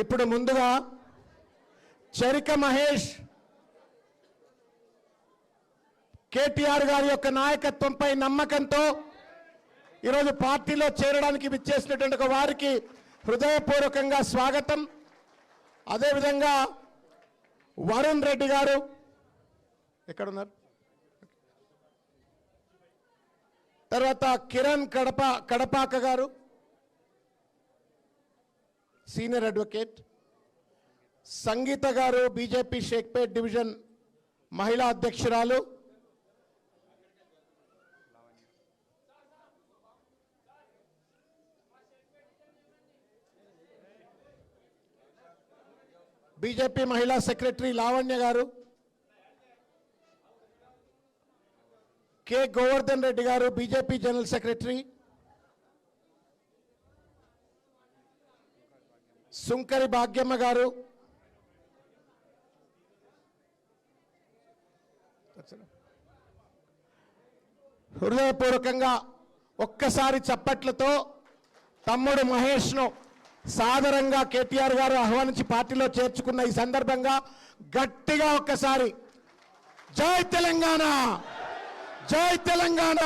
ఇప్పుడు ముందుగా చరిక మహేష్ కేటీఆర్ గారి యొక్క నాయకత్వంపై నమ్మకంతో ఈరోజు పార్టీలో చేరడానికి విచ్చేసినటువంటి వారికి హృదయపూర్వకంగా స్వాగతం. అదేవిధంగా వరుణ్ రెడ్డి గారు ఎక్కడున్నారు, తర్వాత కిరణ్ కడపాక గారు సీనియర్ అడ్వకేట్, సంగీత గారు బీజేపీ షేక్పేట్ డివిజన్ మహిళా అధ్యక్షురాలు, బీజేపీ మహిళా సెక్రటరీ లావణ్య గారు, కె గోవర్ధన్ రెడ్డి గారు బీజేపీ జనరల్ సెక్రటరీ, సుంకరి భాగ్యమ్మ గారు, హృదయపూర్వకంగా ఒక్కసారి చప్పట్లతో తమ్ముడు మహేష్ను సాదరంగా కేటీఆర్ గారు ఆహ్వానించి పార్టీలో చేర్చుకున్న ఈ సందర్భంగా గట్టిగా ఒక్కసారి జై తెలంగాణ, జై తెలంగాణ.